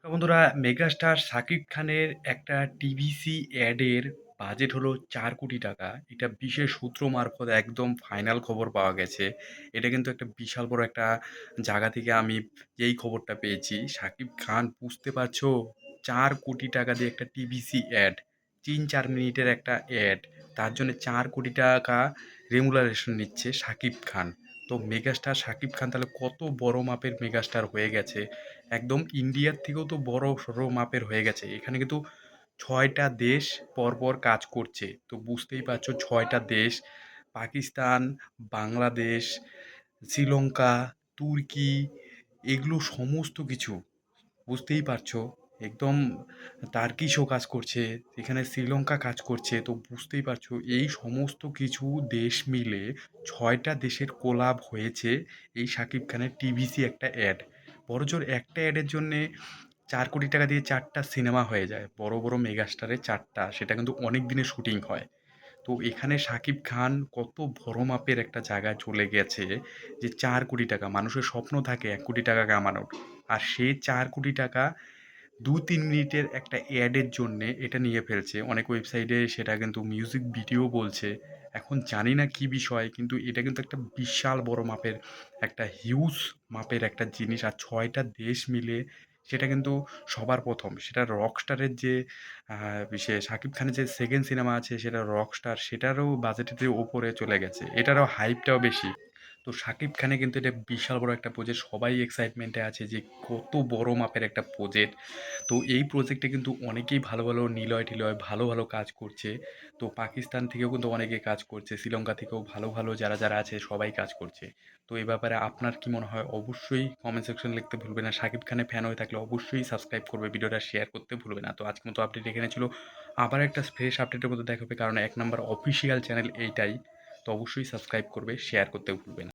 বন্ধুরা, মেগাস্টার শাকিব খানের একটা টিভিসি অ্যাডের বাজেট হলো 4 কোটি টাকা। এটা বিশেষ সূত্র মারফত একদম ফাইনাল খবর পাওয়া গেছে। এটা কিন্তু একটা বিশাল বড় একটা জায়গা থেকে আমি এই খবরটা পেয়েছি। শাকিব খান, বুঝতে পারছো, 4 কোটি টাকা দিয়ে একটা টিভিসি অ্যাড, 3-4 মিনিটের একটা অ্যাড, তার জন্য 4 কোটি টাকা রেমুনারেশন নিচ্ছে শাকিব খান। তো মেগাস্টার শাকিব খান তাহলে কত বড় মাপের মেগাস্টার হয়ে গেছে। একদম ইন্ডিয়ার থেকেও তো বড় সড়ো মাপের হয়ে গেছে। এখানে কিন্তু 6টা দেশ পরপর কাজ করছে। তো বুঝতেই পারছো, 6টা দেশ, পাকিস্তান, বাংলাদেশ, শ্রীলঙ্কা, তুর্কি, এগুলো সমস্ত কিছু, বুঝতেই পারছো। একদম টার্কিশও কাজ করছে, এখানে শ্রীলঙ্কা কাজ করছে। তো বুঝতেই পারছো এই সমস্ত কিছু দেশ মিলে 6টা দেশের কোলাব হয়েছে এই শাকিব খানের টিভিসি একটা অ্যাড। বড়জোর একটা অ্যাডের জন্যে 4 কোটি টাকা দিয়ে 4টা সিনেমা হয়ে যায়, বড় বড় মেগাস্টারের 4টা, সেটা কিন্তু অনেক দিনের শুটিং হয়। তো এখানে শাকিব খান কত বড় মাপের একটা জায়গায় চলে গেছে যে 4 কোটি টাকা, মানুষের স্বপ্ন থাকে 1 কোটি টাকা কামানোর, আর সে 4 কোটি টাকা 2-3 মিনিটের একটা অ্যাডের জন্যে এটা নিয়ে ফেলছে। অনেক ওয়েবসাইটে সেটা কিন্তু মিউজিক ভিডিও বলছে। এখন জানি না কি বিষয়, কিন্তু এটা কিন্তু একটা বিশাল বড় মাপের, একটা হিউজ মাপের একটা জিনিস। আর 6টা দেশ মিলে সেটা কিন্তু সবার প্রথম, সেটা রকস্টারের যে সে শাকিব খানের যে সেকেন্ড সিনেমা আছে সেটা রকস্টার, সেটারও বাজেটের ওপরে চলে গেছে, এটারও হাইপটাও বেশি। তো শাকিব খানে কিন্তু এটা বিশাল বড় একটা প্রজেক্ট, সবাই এক্সাইটমেন্টে আছে যে কত বড় মাপের একটা প্রজেক্ট। তো এই প্রজেক্টে কিন্তু অনেকেই ভালো ভালো নিলয় টিলয় ভালো ভালো কাজ করছে। তো পাকিস্তান থেকেও কিন্তু অনেকে কাজ করছে, শ্রীলঙ্কা থেকেও ভালো ভালো যারা যারা আছে সবাই কাজ করছে। তো এই ব্যাপারে আপনার কি মনে হয় অবশ্যই কমেন্ট সেকশন লিখতে ভুলবে না। শাকিব খানের ফ্যান হয়ে থাকলে অবশ্যই সাবস্ক্রাইব করবে, ভিডিওটা শেয়ার করতে ভুলবে না। তো আজকের মতো আপডেট এখানে ছিল, আবার একটা ফ্রেশ আপডেটের মতো দেখা হবে, কারণ 1 নম্বর অফিসিয়াল চ্যানেল এইটাই। তো অবশ্যই সাবস্ক্রাইব করবে, শেয়ার করতে ভুলবে না।